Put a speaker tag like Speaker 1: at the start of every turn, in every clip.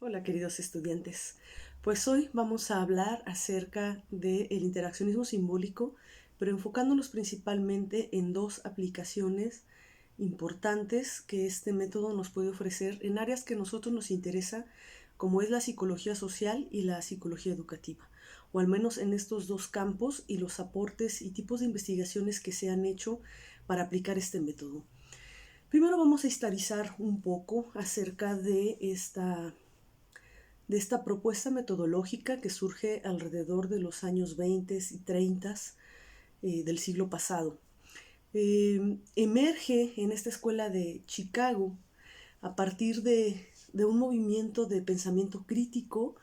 Speaker 1: Hola queridos estudiantes, pues hoy vamos a hablar acerca del interaccionismo simbólico, pero enfocándonos principalmente en dos aplicaciones importantes que este método nos puede ofrecer en áreas que a nosotros nos interesa, como es la psicología social y la psicología educativa, o al menos en estos dos campos y los aportes y tipos de investigaciones que se han hecho para aplicar este método. Primero vamos a historizar un poco acerca de esta propuesta metodológica que surge alrededor de los años 20 y 30 del siglo pasado. Emerge en esta escuela de Chicago a partir de un movimiento de pensamiento crítico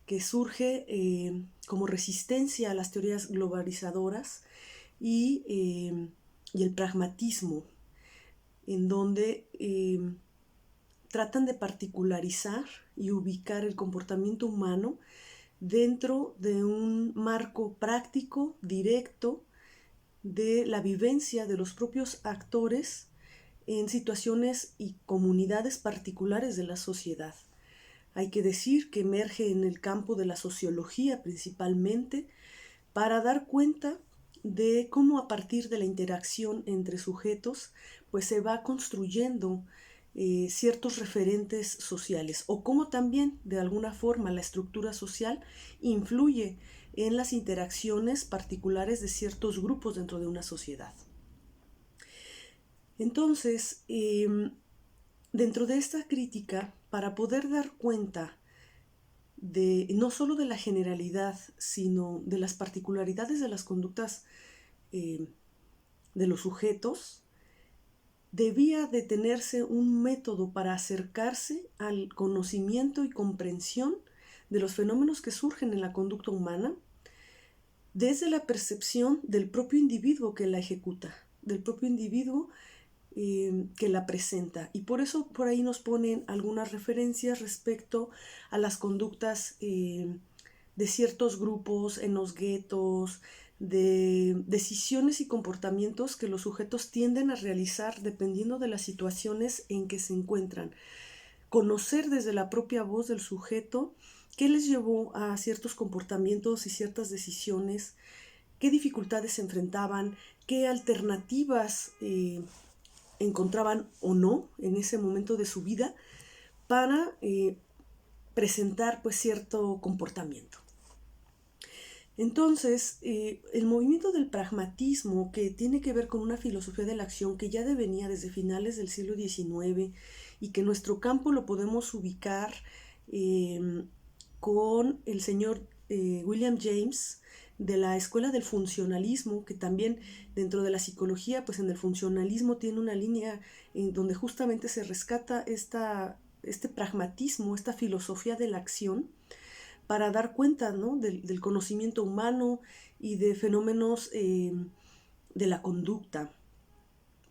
Speaker 1: que surge como resistencia a las teorías globalizadoras y el pragmatismo, en donde tratan de particularizar y ubicar el comportamiento humano dentro de un marco práctico, directo, de la vivencia de los propios actores en situaciones y comunidades particulares de la sociedad. Hay que decir que emerge en el campo de la sociología principalmente para dar cuenta de cómo a partir de la interacción entre sujetos pues se va construyendo ciertos referentes sociales, o cómo también de alguna forma la estructura social influye en las interacciones particulares de ciertos grupos dentro de una sociedad. Entonces, dentro de esta crítica, para poder dar cuenta de no solo de la generalidad, sino de las particularidades de las conductas de los sujetos, debía de tenerse un método para acercarse al conocimiento y comprensión de los fenómenos que surgen en la conducta humana desde la percepción del propio individuo que la ejecuta, del propio individuo que la presenta. Y por eso por ahí nos ponen algunas referencias respecto a las conductas de ciertos grupos en los guetos, de decisiones y comportamientos que los sujetos tienden a realizar dependiendo de las situaciones en que se encuentran. Conocer desde la propia voz del sujeto qué les llevó a ciertos comportamientos y ciertas decisiones, qué dificultades se enfrentaban, qué alternativas encontraban o no en ese momento de su vida para presentar pues cierto comportamiento. Entonces, el movimiento del pragmatismo, que tiene que ver con una filosofía de la acción que ya devenía desde finales del siglo XIX y que en nuestro campo lo podemos ubicar con el señor William James, de la escuela del funcionalismo, que también dentro de la psicología, pues en el funcionalismo tiene una línea en donde justamente se rescata este pragmatismo, esta filosofía de la acción, para dar cuenta, ¿no?, del conocimiento humano y de fenómenos de la conducta,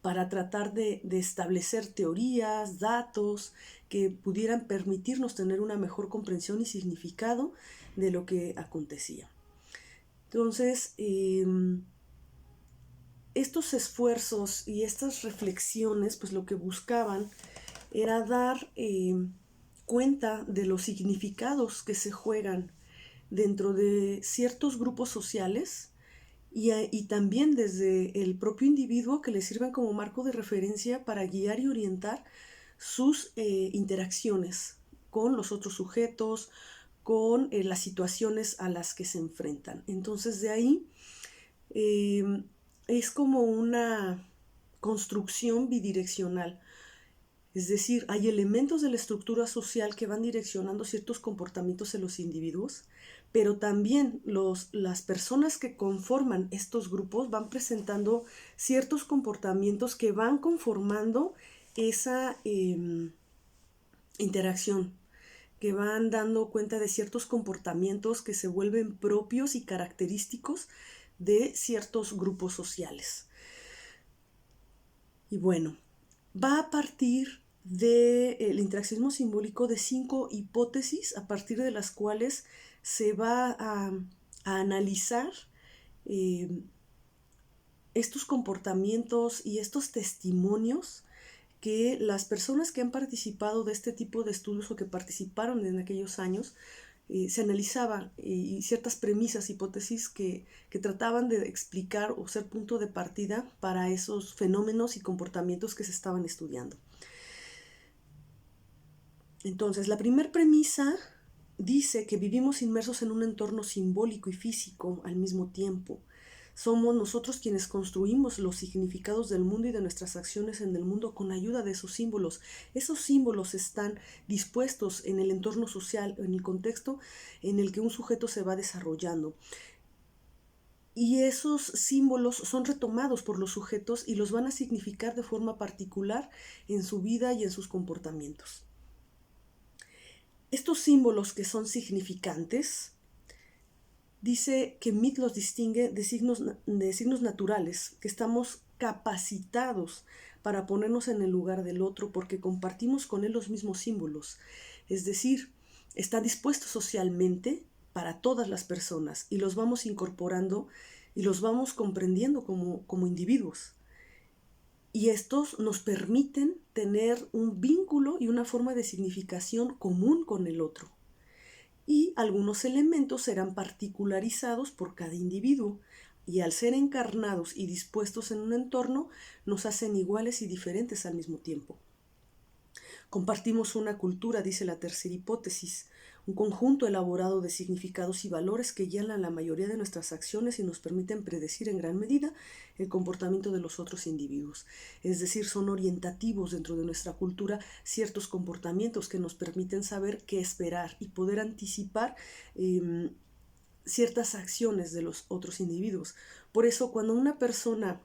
Speaker 1: para tratar de establecer teorías, datos que pudieran permitirnos tener una mejor comprensión y significado de lo que acontecía. Entonces, estos esfuerzos y estas reflexiones, pues lo que buscaban era dar cuenta de los significados que se juegan dentro de ciertos grupos sociales y también desde el propio individuo, que le sirven como marco de referencia para guiar y orientar sus interacciones con los otros sujetos, con las situaciones a las que se enfrentan. Entonces de ahí es como una construcción bidireccional. Es decir, hay elementos de la estructura social que van direccionando ciertos comportamientos en los individuos, pero también las personas que conforman estos grupos van presentando ciertos comportamientos que van conformando esa interacción, que van dando cuenta de ciertos comportamientos que se vuelven propios y característicos de ciertos grupos sociales. Y bueno, va a partir del interaccionismo simbólico de 5 hipótesis a partir de las cuales se va a analizar estos comportamientos y estos testimonios que las personas que han participado de este tipo de estudios o que participaron en aquellos años, se analizaban y ciertas premisas, hipótesis que trataban de explicar o ser punto de partida para esos fenómenos y comportamientos que se estaban estudiando. Entonces, la primera premisa dice que vivimos inmersos en un entorno simbólico y físico al mismo tiempo. Somos nosotros quienes construimos los significados del mundo y de nuestras acciones en el mundo con ayuda de esos símbolos. Esos símbolos están dispuestos en el entorno social, en el contexto en el que un sujeto se va desarrollando. Y esos símbolos son retomados por los sujetos y los van a significar de forma particular en su vida y en sus comportamientos. Estos símbolos que son significantes, dice que Mead los distingue de signos naturales, que estamos capacitados para ponernos en el lugar del otro porque compartimos con él los mismos símbolos. Es decir, está dispuesto socialmente para todas las personas y los vamos incorporando y los vamos comprendiendo como individuos. Y estos nos permiten tener un vínculo y una forma de significación común con el otro. Y algunos elementos serán particularizados por cada individuo, y al ser encarnados y dispuestos en un entorno, nos hacen iguales y diferentes al mismo tiempo. Compartimos una cultura, dice la tercera hipótesis, un conjunto elaborado de significados y valores que guían la mayoría de nuestras acciones y nos permiten predecir en gran medida el comportamiento de los otros individuos. Es decir, son orientativos dentro de nuestra cultura ciertos comportamientos que nos permiten saber qué esperar y poder anticipar ciertas acciones de los otros individuos. Por eso, cuando una persona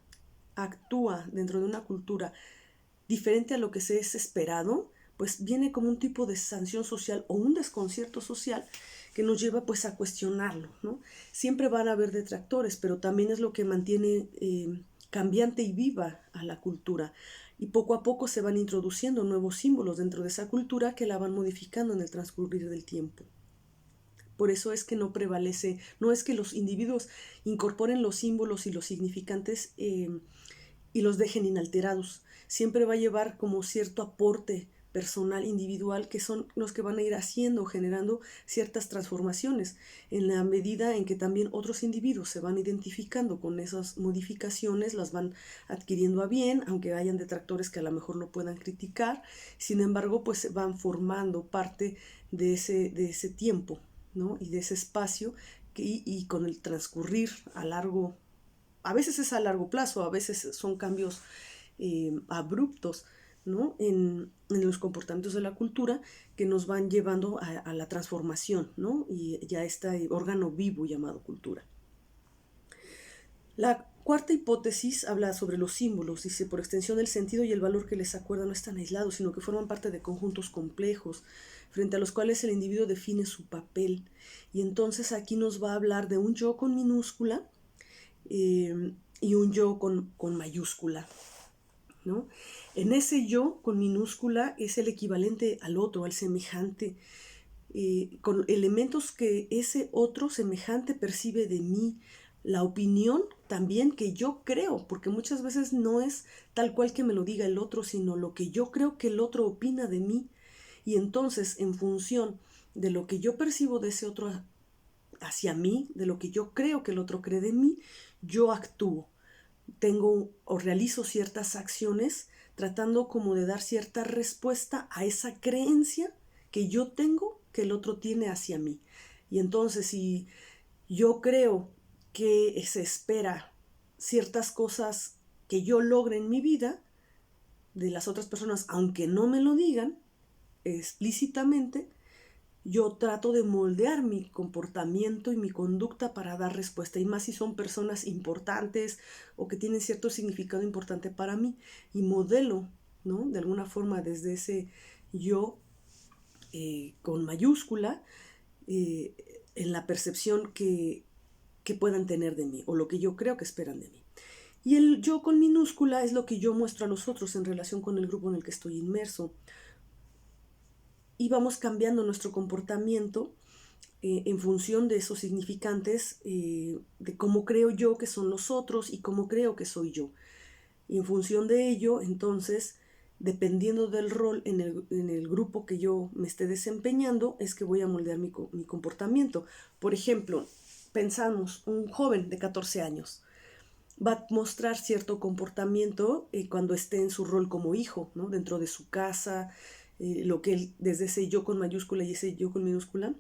Speaker 1: actúa dentro de una cultura diferente a lo que se es esperado, pues viene como un tipo de sanción social o un desconcierto social que nos lleva pues a cuestionarlo, ¿no? Siempre van a haber detractores, pero también es lo que mantiene cambiante y viva a la cultura. Y poco a poco se van introduciendo nuevos símbolos dentro de esa cultura que la van modificando en el transcurrir del tiempo. Por eso es que no prevalece, no es que los individuos incorporen los símbolos y los significantes y los dejen inalterados. Siempre va a llevar como cierto aporte personal, individual, que son los que van a ir haciendo, generando ciertas transformaciones, en la medida en que también otros individuos se van identificando con esas modificaciones, las van adquiriendo a bien, aunque hayan detractores que a lo mejor lo puedan criticar, sin embargo, pues van formando parte de ese tiempo, ¿no? Y de ese espacio, y con el transcurrir a veces es a largo plazo, a veces son cambios abruptos, ¿no? en los comportamientos de la cultura que nos van llevando a la transformación, ¿no? Y ya este órgano vivo llamado cultura. La cuarta hipótesis habla sobre los símbolos. Dice, por extensión, el sentido y el valor que les acuerda no están aislados, sino que forman parte de conjuntos complejos, frente a los cuales el individuo define su papel. Y entonces aquí nos va a hablar de un yo con minúscula y un yo con mayúscula, ¿no? En ese yo con minúscula es el equivalente al otro, al semejante, con elementos que ese otro semejante percibe de mí, la opinión también que yo creo, porque muchas veces no es tal cual que me lo diga el otro, sino lo que yo creo que el otro opina de mí. Y entonces, en función de lo que yo percibo de ese otro hacia mí, de lo que yo creo que el otro cree de mí, yo actúo. Tengo o realizo ciertas acciones tratando como de dar cierta respuesta a esa creencia que yo tengo que el otro tiene hacia mí. Y entonces, si yo creo que se espera ciertas cosas que yo logre en mi vida de las otras personas, aunque no me lo digan explícitamente, yo trato de moldear mi comportamiento y mi conducta para dar respuesta, y más si son personas importantes o que tienen cierto significado importante para mí, y modelo, ¿no? De alguna forma desde ese yo con mayúscula en la percepción que puedan tener de mí o lo que yo creo que esperan de mí. Y el yo con minúscula es lo que yo muestro a los otros en relación con el grupo en el que estoy inmerso. Y vamos cambiando nuestro comportamiento en función de esos significantes, de cómo creo yo que son los otros y cómo creo que soy yo. Y en función de ello, entonces, dependiendo del rol en el grupo que yo me esté desempeñando, es que voy a moldear mi comportamiento. Por ejemplo, pensamos, un joven de 14 años va a mostrar cierto comportamiento cuando esté en su rol como hijo, ¿no? Dentro de su casa, lo que él, desde ese yo con mayúscula y ese yo con minúscula,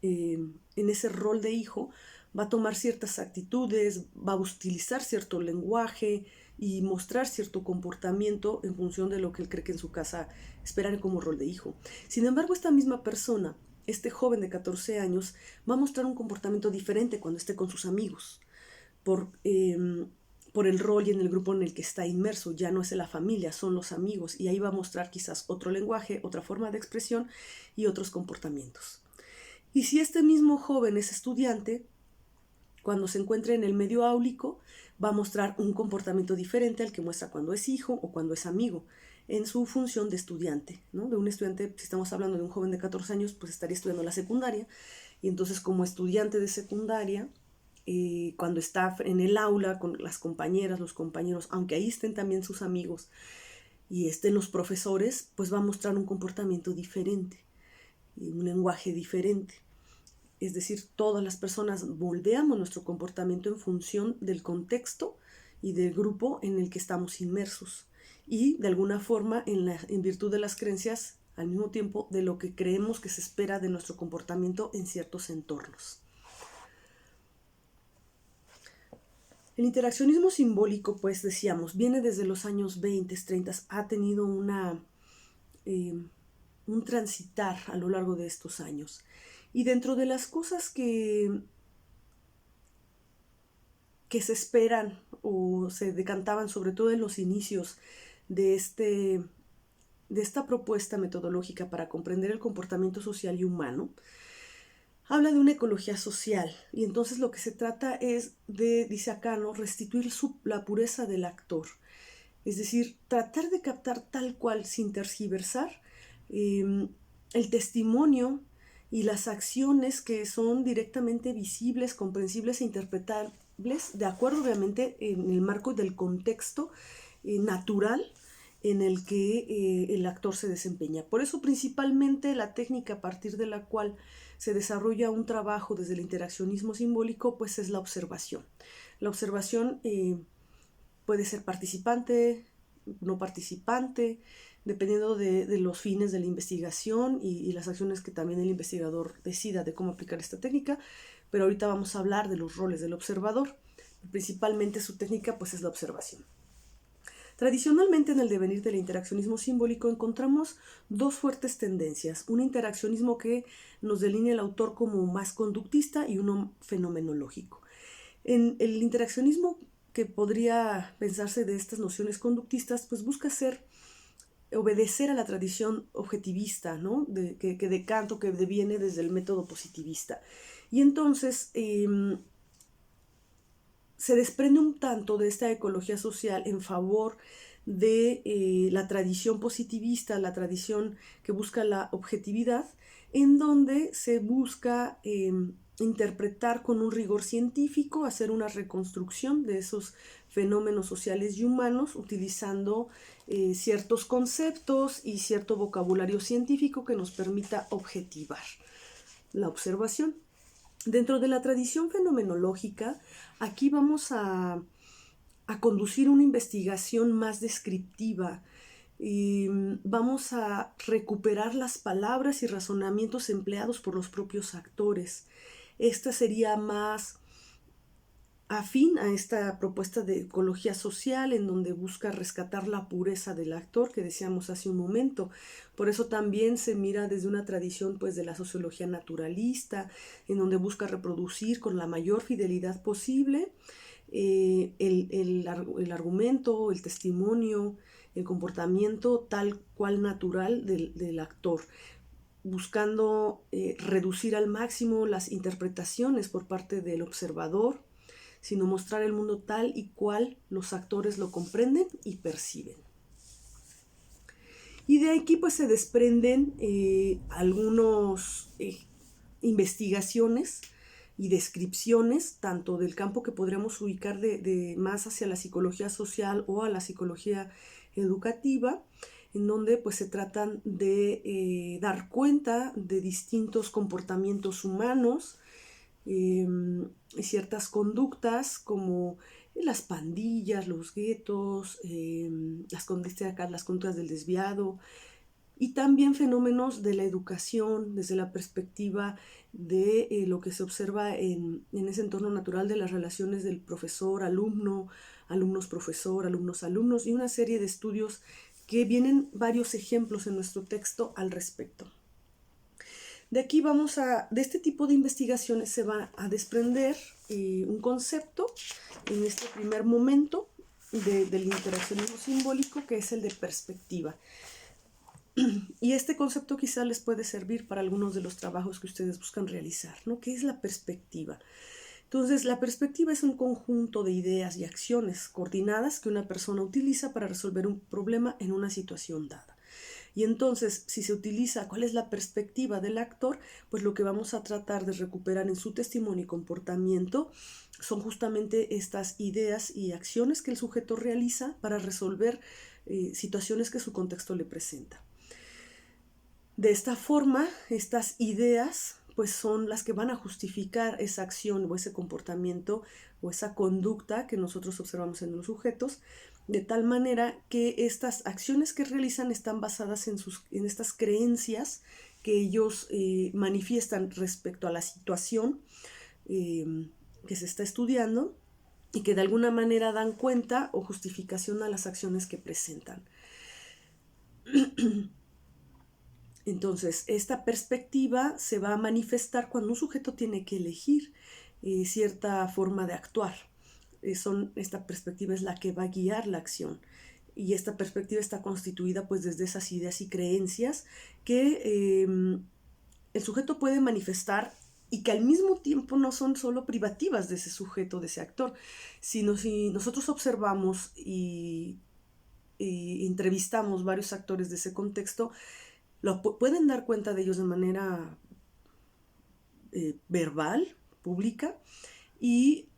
Speaker 1: en ese rol de hijo, va a tomar ciertas actitudes, va a utilizar cierto lenguaje y mostrar cierto comportamiento en función de lo que él cree que en su casa esperan como rol de hijo. Sin embargo, esta misma persona, este joven de 14 años, va a mostrar un comportamiento diferente cuando esté con sus amigos, por el rol y en el grupo en el que está inmerso. Ya no es la familia, son los amigos, y ahí va a mostrar quizás otro lenguaje, otra forma de expresión y otros comportamientos. Y si este mismo joven es estudiante, cuando se encuentre en el medio áulico, va a mostrar un comportamiento diferente al que muestra cuando es hijo o cuando es amigo, en su función de estudiante, ¿no? De un estudiante, si estamos hablando de un joven de 14 años, pues estaría estudiando la secundaria, y entonces como estudiante de secundaria, cuando está en el aula con las compañeras, los compañeros, aunque ahí estén también sus amigos y estén los profesores, pues va a mostrar un comportamiento diferente, un lenguaje diferente. Es decir, todas las personas moldeamos nuestro comportamiento en función del contexto y del grupo en el que estamos inmersos, y de alguna forma en virtud de las creencias, al mismo tiempo de lo que creemos que se espera de nuestro comportamiento en ciertos entornos. El interaccionismo simbólico, pues decíamos, viene desde los años 20, 30, ha tenido un transitar a lo largo de estos años. Y dentro de las cosas que se esperan o se decantaban, sobre todo en los inicios de esta propuesta metodológica para comprender el comportamiento social y humano, habla de una ecología social, y entonces lo que se trata es de, dice acá, ¿no?, restituir la pureza del actor. Es decir, tratar de captar tal cual, sin tergiversar, el testimonio y las acciones que son directamente visibles, comprensibles e interpretables, de acuerdo obviamente en el marco del contexto natural en el que el actor se desempeña. Por eso principalmente la técnica a partir de la cual se desarrolla un trabajo desde el interaccionismo simbólico, pues es la observación. La observación puede ser participante, no participante, dependiendo de los fines de la investigación y las acciones que también el investigador decida de cómo aplicar esta técnica, pero ahorita vamos a hablar de los roles del observador. Principalmente su técnica pues es la observación. Tradicionalmente en el devenir del interaccionismo simbólico encontramos dos fuertes tendencias: un interaccionismo que nos delinea el autor como más conductista y uno fenomenológico. En el interaccionismo que podría pensarse de estas nociones conductistas, pues busca obedecer a la tradición objetivista, ¿no?, que de Kant, que deviene desde el método positivista. Y entonces se desprende un tanto de esta ecología social en favor de la tradición positivista, la tradición que busca la objetividad, en donde se busca interpretar con un rigor científico, hacer una reconstrucción de esos fenómenos sociales y humanos, utilizando ciertos conceptos y cierto vocabulario científico que nos permita objetivar la observación. Dentro de la tradición fenomenológica, aquí vamos a conducir una investigación más descriptiva. Vamos a recuperar las palabras y razonamientos empleados por los propios actores. Esta sería más afín a esta propuesta de ecología social, en donde busca rescatar la pureza del actor que decíamos hace un momento. Por eso también se mira desde una tradición pues de la sociología naturalista, en donde busca reproducir con la mayor fidelidad posible el argumento, el testimonio, el comportamiento tal cual natural del actor, buscando reducir al máximo las interpretaciones por parte del observador, sino mostrar el mundo tal y cual los actores lo comprenden y perciben. Y de aquí pues se desprenden algunas investigaciones y descripciones, tanto del campo que podríamos ubicar de más hacia la psicología social o a la psicología educativa, en donde pues se tratan de dar cuenta de distintos comportamientos humanos, ciertas conductas como las pandillas, los guetos, las conductas del desviado, y también fenómenos de la educación desde la perspectiva de lo que se observa en ese entorno natural de las relaciones del profesor-alumno, alumnos-profesor, alumnos-alumnos, y una serie de estudios que vienen varios ejemplos en nuestro texto al respecto. De este tipo de investigaciones se va a desprender un concepto en este primer momento del interaccionismo simbólico, que es el de perspectiva. Y este concepto quizá les puede servir para algunos de los trabajos que ustedes buscan realizar, ¿no? ¿Qué es la perspectiva? Entonces, la perspectiva es un conjunto de ideas y acciones coordinadas que una persona utiliza para resolver un problema en una situación dada. Y entonces, si se utiliza cuál es la perspectiva del actor, pues lo que vamos a tratar de recuperar en su testimonio y comportamiento son justamente estas ideas y acciones que el sujeto realiza para resolver situaciones que su contexto le presenta. De esta forma, estas ideas pues son las que van a justificar esa acción o ese comportamiento o esa conducta que nosotros observamos en los sujetos, de tal manera que estas acciones que realizan están basadas en estas creencias que ellos manifiestan respecto a la situación que se está estudiando y que de alguna manera dan cuenta o justificación a las acciones que presentan. Entonces, esta perspectiva se va a manifestar cuando un sujeto tiene que elegir cierta forma de actuar. Esta perspectiva es la que va a guiar la acción. Y esta perspectiva está constituida pues desde esas ideas y creencias que el sujeto puede manifestar y que al mismo tiempo no son solo privativas de ese sujeto, de ese actor, sino si nosotros observamos y entrevistamos varios actores de ese contexto, pueden dar cuenta de ellos de manera verbal, pública, y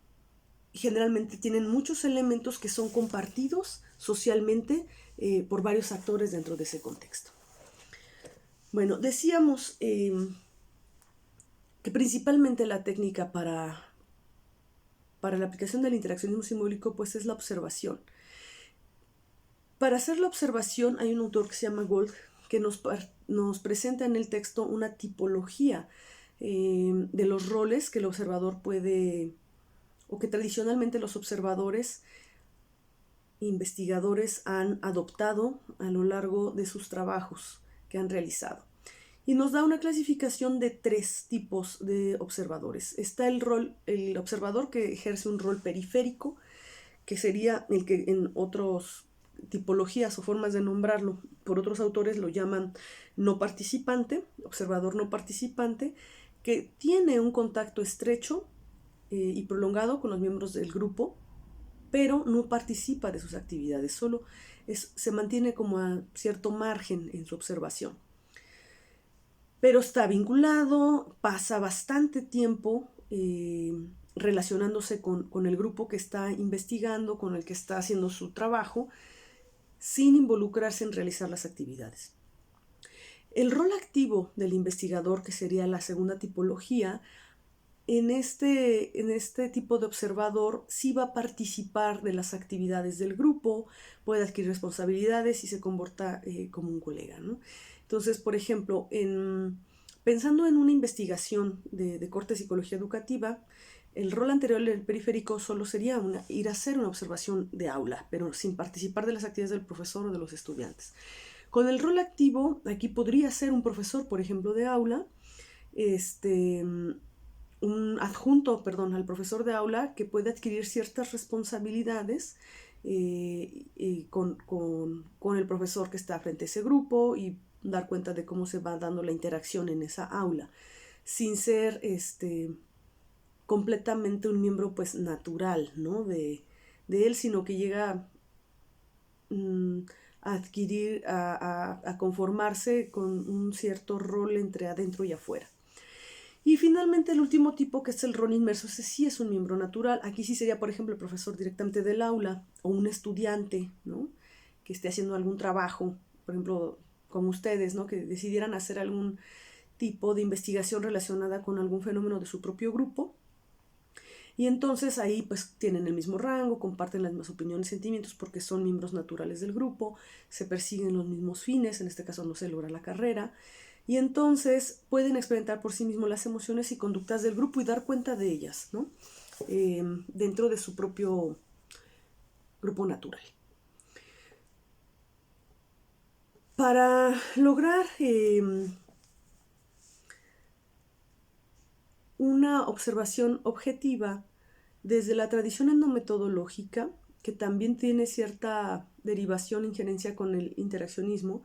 Speaker 1: generalmente tienen muchos elementos que son compartidos socialmente por varios actores dentro de ese contexto. Bueno, decíamos que principalmente la técnica para la aplicación del interaccionismo simbólico pues es la observación. Para hacer la observación hay un autor que se llama Gold que nos presenta en el texto una tipología de los roles que el observador puede, o que tradicionalmente los observadores, investigadores han adoptado a lo largo de sus trabajos que han realizado. Y nos da una clasificación de 3 tipos de observadores. Está el observador que ejerce un rol periférico, que sería el que en otras tipologías o formas de nombrarlo por otros autores lo llaman no participante, observador no participante, que tiene un contacto estrecho y prolongado con los miembros del grupo, pero no participa de sus actividades, solo se mantiene como a cierto margen en su observación. Pero está vinculado, pasa bastante tiempo relacionándose con el grupo que está investigando, con el que está haciendo su trabajo, sin involucrarse en realizar las actividades. El rol activo del investigador, que sería la segunda tipología, en este tipo de observador sí va a participar de las actividades del grupo, puede adquirir responsabilidades y se comporta como un colega, ¿no? Entonces, por ejemplo, pensando en una investigación de corte psicología educativa, el rol anterior del periférico solo sería ir a hacer una observación de aula, pero sin participar de las actividades del profesor o de los estudiantes. Con el rol activo, aquí podría ser un profesor, por ejemplo, de aula, un adjunto, al profesor de aula, que puede adquirir ciertas responsabilidades con el profesor que está frente a ese grupo y dar cuenta de cómo se va dando la interacción en esa aula, sin ser completamente un miembro pues natural, ¿no? de él, sino que llega a adquirir, a conformarse con un cierto rol entre adentro y afuera. Y finalmente el último tipo, que es el rol inmerso, ese sí es un miembro natural. Aquí sí sería, por ejemplo, el profesor directamente del aula o un estudiante, ¿no? que esté haciendo algún trabajo, por ejemplo, como ustedes, ¿no? Que decidieran hacer algún tipo de investigación relacionada con algún fenómeno de su propio grupo. Y entonces ahí pues tienen el mismo rango, comparten las mismas opiniones y sentimientos porque son miembros naturales del grupo, se persiguen los mismos fines, en este caso no se logra la carrera, y entonces pueden experimentar por sí mismos las emociones y conductas del grupo y dar cuenta de ellas, ¿no? Dentro de su propio grupo natural. Para lograr una observación objetiva desde la tradición endometodológica, que también tiene cierta derivación, injerencia con el interaccionismo,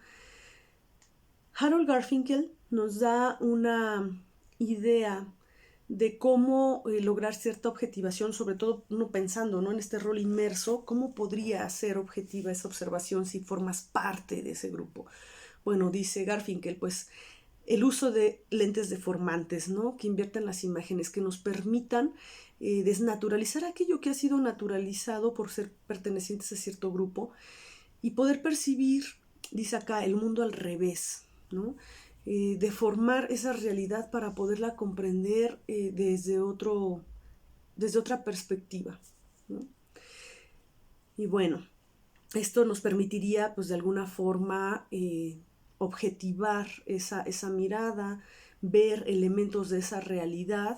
Speaker 1: Harold Garfinkel nos da una idea de cómo lograr cierta objetivación, sobre todo uno pensando, ¿no?, en este rol inmerso, cómo podría ser objetiva esa observación si formas parte de ese grupo. Bueno, dice Garfinkel, pues el uso de lentes deformantes, ¿no?, que inviertan las imágenes, que nos permitan desnaturalizar aquello que ha sido naturalizado por ser pertenecientes a cierto grupo y poder percibir, dice acá, el mundo al revés, ¿no? Deformar esa realidad para poderla comprender desde otra perspectiva, ¿no? Y bueno, esto nos permitiría, pues de alguna forma, objetivar esa mirada, ver elementos de esa realidad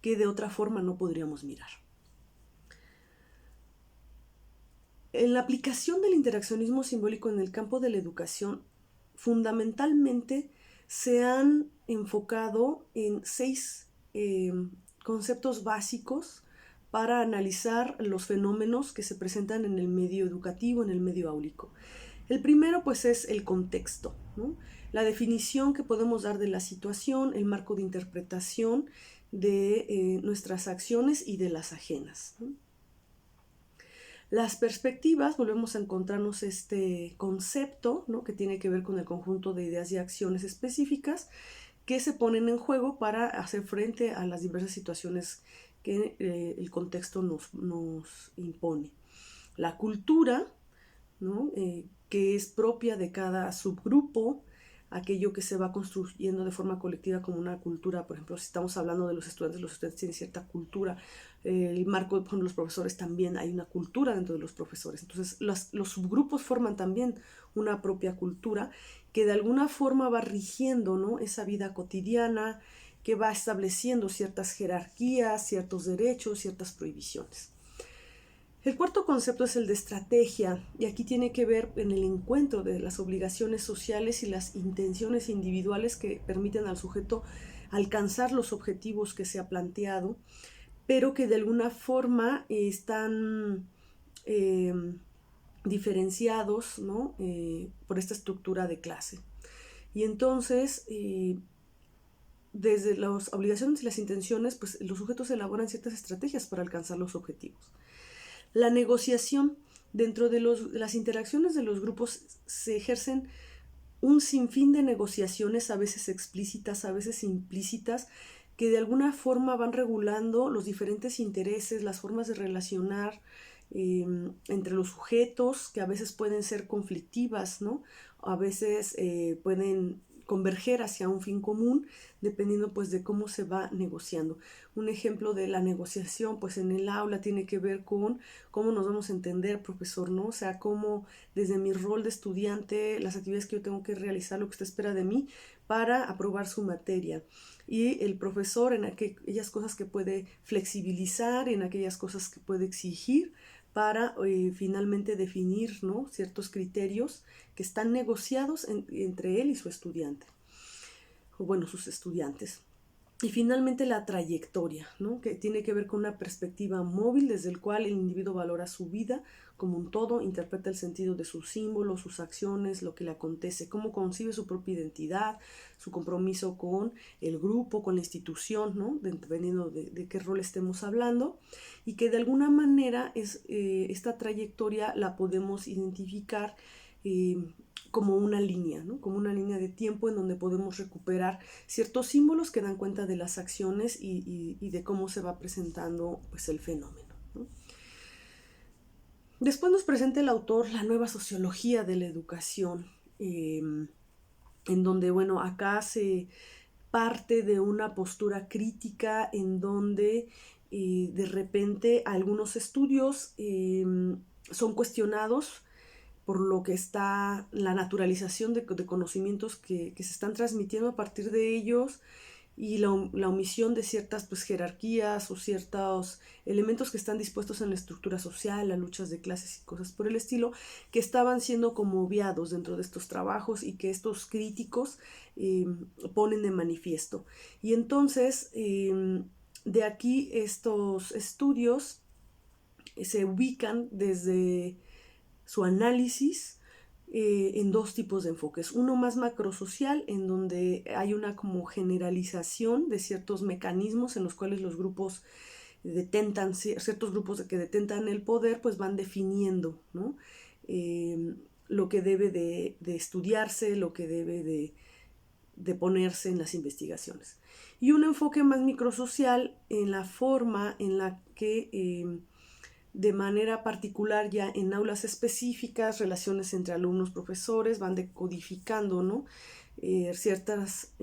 Speaker 1: que de otra forma no podríamos mirar. En la aplicación del interaccionismo simbólico en el campo de la educación, fundamentalmente se han enfocado en 6 conceptos básicos para analizar los fenómenos que se presentan en el medio educativo, en el medio áulico. El primero, pues, es el contexto, ¿no? La definición que podemos dar de la situación, el marco de interpretación de nuestras acciones y de las ajenas, ¿no? Las perspectivas, volvemos a encontrarnos este concepto, ¿no?, que tiene que ver con el conjunto de ideas y acciones específicas que se ponen en juego para hacer frente a las diversas situaciones que el contexto nos impone. La cultura, ¿no?, que es propia de cada subgrupo, aquello que se va construyendo de forma colectiva como una cultura. Por ejemplo, si estamos hablando de los estudiantes tienen cierta cultura, el marco con los profesores también hay una cultura dentro de los profesores. Entonces los subgrupos forman también una propia cultura que de alguna forma va rigiendo, ¿no?, esa vida cotidiana, que va estableciendo ciertas jerarquías, ciertos derechos, ciertas prohibiciones. El cuarto concepto es el de estrategia, y aquí tiene que ver en el encuentro de las obligaciones sociales y las intenciones individuales que permiten al sujeto alcanzar los objetivos que se ha planteado, pero que de alguna forma están diferenciados, ¿no?, por esta estructura de clase. Y entonces, desde las obligaciones y las intenciones, pues los sujetos elaboran ciertas estrategias para alcanzar los objetivos. La negociación. Dentro de las interacciones de los grupos se ejercen un sinfín de negociaciones, a veces explícitas, a veces implícitas, que de alguna forma van regulando los diferentes intereses, las formas de relacionar entre los sujetos, que a veces pueden ser conflictivas, ¿no? A veces pueden converger hacia un fin común, dependiendo pues de cómo se va negociando. Un ejemplo de la negociación pues en el aula tiene que ver con cómo nos vamos a entender, profesor, ¿no? O sea, cómo desde mi rol de estudiante, las actividades que yo tengo que realizar, lo que usted espera de mí para aprobar su materia. Y el profesor en aquellas cosas que puede flexibilizar, en aquellas cosas que puede exigir, para finalmente definir, ¿no?, ciertos criterios que están negociados entre él y su estudiante, o bueno, sus estudiantes. Y finalmente la trayectoria, ¿no?, que tiene que ver con una perspectiva móvil desde el cual el individuo valora su vida como un todo, interpreta el sentido de sus símbolos, sus acciones, lo que le acontece, cómo concibe su propia identidad, su compromiso con el grupo, con la institución, ¿no?, dependiendo de qué rol estemos hablando, y que de alguna manera esta trayectoria la podemos identificar como una línea, ¿no?, como una línea de tiempo en donde podemos recuperar ciertos símbolos que dan cuenta de las acciones y de cómo se va presentando pues el fenómeno, ¿no? Después nos presenta el autor la nueva sociología de la educación, en donde, bueno, acá se parte de una postura crítica en donde de repente algunos estudios son cuestionados por lo que está la naturalización de conocimientos que se están transmitiendo a partir de ellos y la omisión de ciertas pues, jerarquías o ciertos elementos que están dispuestos en la estructura social, las luchas de clases y cosas por el estilo, que estaban siendo como obviados dentro de estos trabajos y que estos críticos ponen de manifiesto. Y entonces, de aquí estos estudios se ubican desde su análisis en dos tipos de enfoques. Uno más macrosocial, en donde hay una como generalización de ciertos mecanismos en los cuales los grupos detentan, ciertos grupos que detentan el poder, pues van definiendo, ¿no? Lo que debe de estudiarse, lo que debe de ponerse en las investigaciones. Y un enfoque más microsocial en la forma en la que de manera particular ya en aulas específicas, relaciones entre alumnos, profesores, van decodificando, ¿no? Ciertas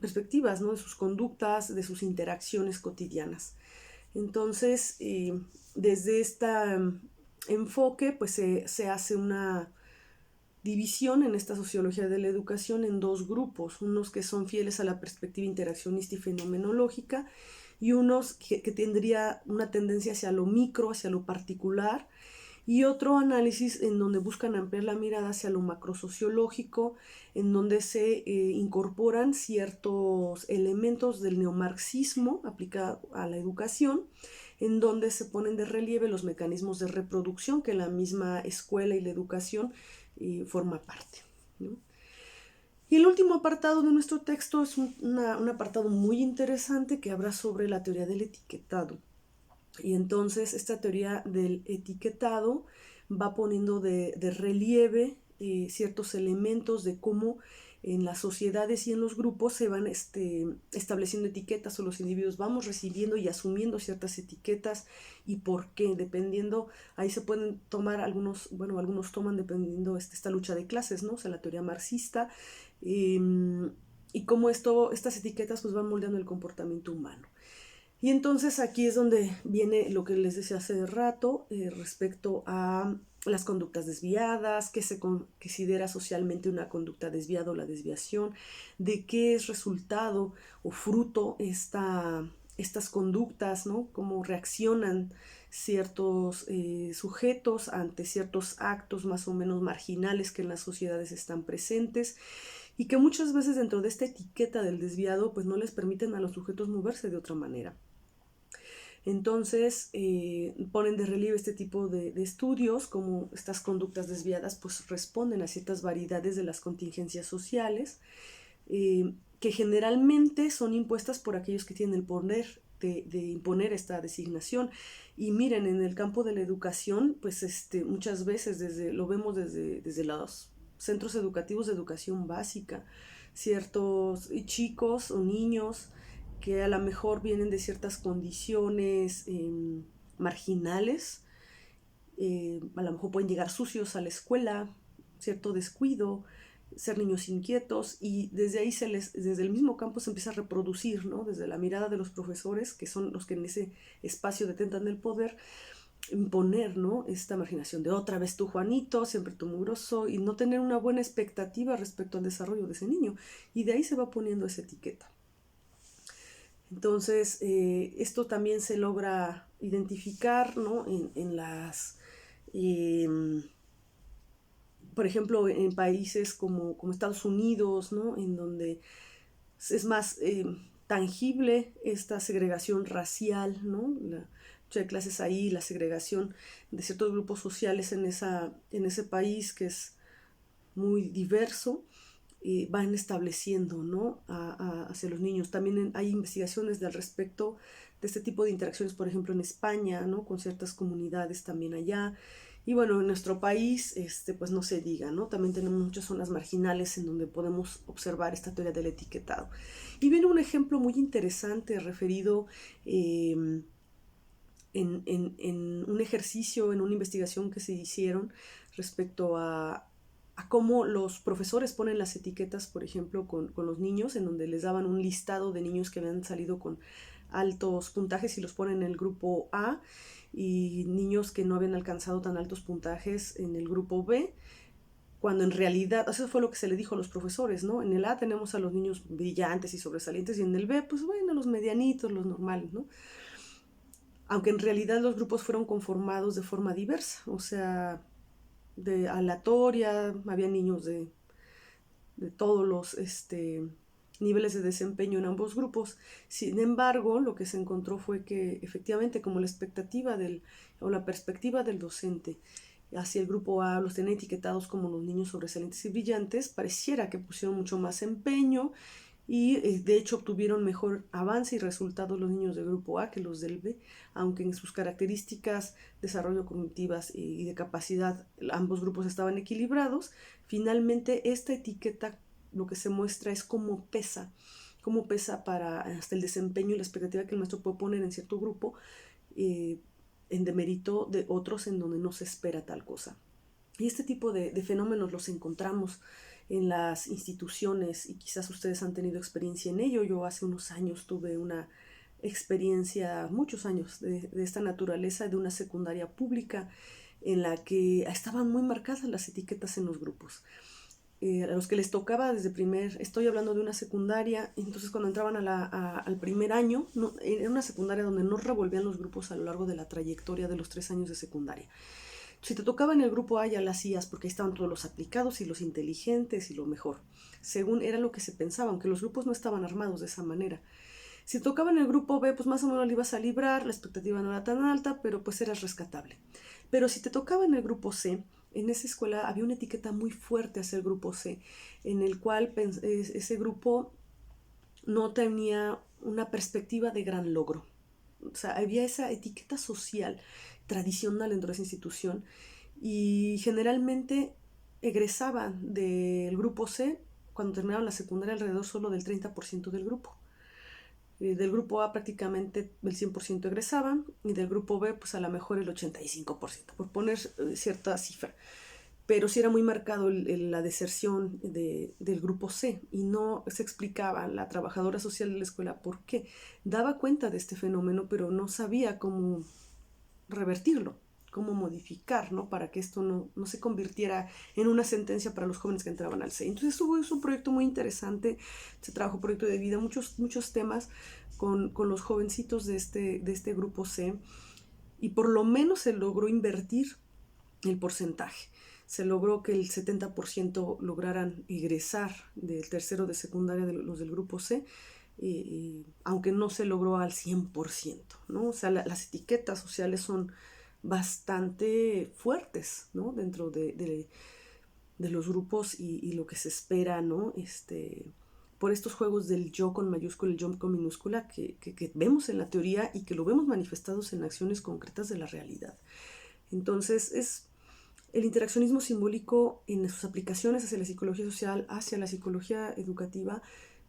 Speaker 1: perspectivas, ¿no? De sus conductas, de sus interacciones cotidianas. Entonces, desde este enfoque, pues se hace una división en esta sociología de la educación en dos grupos, unos que son fieles a la perspectiva interaccionista y fenomenológica y unos que tendría una tendencia hacia lo micro, hacia lo particular, y otro análisis en donde buscan ampliar la mirada hacia lo macrosociológico, en donde se incorporan ciertos elementos del neomarxismo aplicado a la educación, en donde se ponen de relieve los mecanismos de reproducción que la misma escuela y la educación forma parte, ¿no? Y el último apartado de nuestro texto es un apartado muy interesante que habla sobre la teoría del etiquetado. Y entonces esta teoría del etiquetado va poniendo de relieve ciertos elementos de cómo en las sociedades y en los grupos se van estableciendo etiquetas o los individuos vamos recibiendo y asumiendo ciertas etiquetas y por qué, dependiendo, ahí se pueden tomar algunos, bueno, algunos toman dependiendo esta lucha de clases, ¿no? O sea, la teoría marxista, y cómo estas etiquetas pues van moldeando el comportamiento humano. Y entonces aquí es donde viene lo que les decía hace rato respecto a las conductas desviadas, qué se considera socialmente una conducta desviada o la desviación, de qué es resultado o fruto estas conductas, ¿no? Cómo reaccionan ciertos sujetos ante ciertos actos más o menos marginales que en las sociedades están presentes y que muchas veces dentro de esta etiqueta del desviado pues no les permiten a los sujetos moverse de otra manera. Entonces ponen de relieve este tipo de estudios, como estas conductas desviadas pues responden a ciertas variedades de las contingencias sociales, que generalmente son impuestas por aquellos que tienen el poder de imponer esta designación. Y miren, en el campo de la educación, pues muchas veces lo vemos desde los centros educativos de educación básica, ciertos chicos o niños que a lo mejor vienen de ciertas condiciones marginales, a lo mejor pueden llegar sucios a la escuela, cierto descuido, ser niños inquietos, y desde ahí desde el mismo campo se empieza a reproducir, ¿no? Desde la mirada de los profesores, que son los que en ese espacio detentan el poder, imponer, ¿no? Esta marginación de otra vez tú, Juanito, siempre tú mugroso, y no tener una buena expectativa respecto al desarrollo de ese niño, y de ahí se va poniendo esa etiqueta. Entonces, esto también se logra identificar, ¿no? en las, por ejemplo, en países como Estados Unidos, ¿no? En donde es más tangible esta segregación racial, ¿no? La lucha de clases ahí, la segregación de ciertos grupos sociales en ese país que es muy diverso, van estableciendo, ¿no? hacia los niños. También hay investigaciones al respecto de este tipo de interacciones, por ejemplo, en España, ¿no? Con ciertas comunidades también allá. Y bueno, en nuestro país, pues no se diga, ¿no? También tenemos muchas zonas marginales en donde podemos observar esta teoría del etiquetado. Y viene un ejemplo muy interesante referido en un ejercicio, en una investigación que se hicieron respecto a cómo los profesores ponen las etiquetas, por ejemplo, con los niños, en donde les daban un listado de niños que habían salido con altos puntajes y los ponen en el grupo A, y niños que no habían alcanzado tan altos puntajes en el grupo B, cuando en realidad, eso fue lo que se le dijo a los profesores, ¿no? En el A tenemos a los niños brillantes y sobresalientes, y en el B, pues bueno, los medianitos, los normales, ¿no? Aunque en realidad los grupos fueron conformados de forma diversa, o sea, de aleatoria, había niños de todos los niveles de desempeño en ambos grupos. Sin embargo, lo que se encontró fue que efectivamente, como la expectativa o la perspectiva del docente hacia el grupo A los tenía etiquetados como los niños sobresalientes y brillantes, pareciera que pusieron mucho más empeño y de hecho obtuvieron mejor avance y resultados los niños del grupo A que los del B, aunque en sus características, desarrollo cognitivas y de capacidad ambos grupos estaban equilibrados. Finalmente esta etiqueta lo que se muestra es cómo pesa para hasta el desempeño y la expectativa que el maestro puede poner en cierto grupo, en demérito de otros en donde no se espera tal cosa. Y este tipo de fenómenos los encontramos en las instituciones y quizás ustedes han tenido experiencia en ello. Yo hace unos años tuve una experiencia, muchos años, de esta naturaleza, de una secundaria pública en la que estaban muy marcadas las etiquetas en los grupos. A los que les tocaba estoy hablando de una secundaria, entonces cuando entraban al primer año, no, era una secundaria donde no revolvían los grupos a lo largo de la trayectoria de los 3 años de secundaria. Si te tocaba en el grupo A ya la hacías porque ahí estaban todos los aplicados y los inteligentes y lo mejor, según era lo que se pensaba, aunque los grupos no estaban armados de esa manera. Si te tocaba en el grupo B, pues más o menos lo ibas a librar, la expectativa no era tan alta, pero pues eras rescatable. Pero si te tocaba en el grupo C, en esa escuela había una etiqueta muy fuerte hacia el grupo C, en el cual ese grupo no tenía una perspectiva de gran logro. O sea, había esa etiqueta social tradicional dentro de esa institución y generalmente egresaban del grupo C cuando terminaban la secundaria alrededor solo del 30% del grupo. Del grupo A prácticamente el 100% egresaban y del grupo B pues a lo mejor el 85%, por poner cierta cifra. Pero sí era muy marcado la deserción del grupo C y no se explicaba la trabajadora social de la escuela por qué. Daba cuenta de este fenómeno, pero no sabía cómo revertirlo, cómo modificar, ¿no? Para que esto no se convirtiera en una sentencia para los jóvenes que entraban al C. Entonces es un proyecto muy interesante, se trabajó proyecto de vida, muchos temas con los jovencitos de este grupo C, y por lo menos se logró invertir el porcentaje. Se logró que el 70% lograran egresar del tercero de secundaria de los del grupo C, aunque no se logró al 100%, ¿no? O sea, las etiquetas sociales son bastante fuertes, ¿no? Dentro de los grupos y lo que se espera, ¿no? Por estos juegos del yo con mayúscula y el yo con minúscula que vemos en la teoría y que lo vemos manifestados en acciones concretas de la realidad. Entonces, el interaccionismo simbólico en sus aplicaciones hacia la psicología social, hacia la psicología educativa,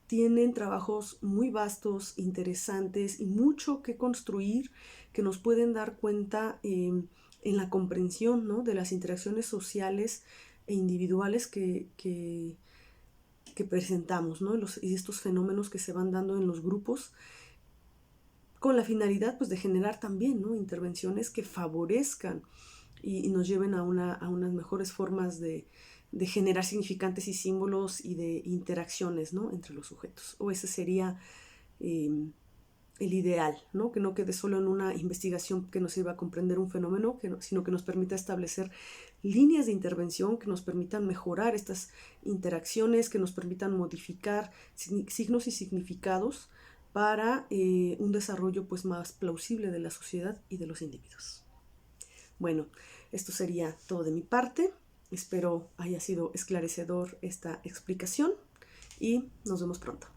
Speaker 1: tienen trabajos muy vastos, interesantes y mucho que construir que nos pueden dar cuenta en la comprensión, ¿no? De las interacciones sociales e individuales que presentamos, ¿no? Y estos fenómenos que se van dando en los grupos con la finalidad pues, de generar también, ¿no? Intervenciones que favorezcan y nos lleven a unas mejores formas de generar significantes y símbolos y de interacciones, ¿no? Entre los sujetos. O ese sería el ideal, ¿no? Que no quede solo en una investigación que nos sirva a comprender un fenómeno, sino que nos permita establecer líneas de intervención que nos permitan mejorar estas interacciones, que nos permitan modificar signos y significados para un desarrollo pues, más plausible de la sociedad y de los individuos. Bueno, esto sería todo de mi parte. Espero haya sido esclarecedor esta explicación y nos vemos pronto.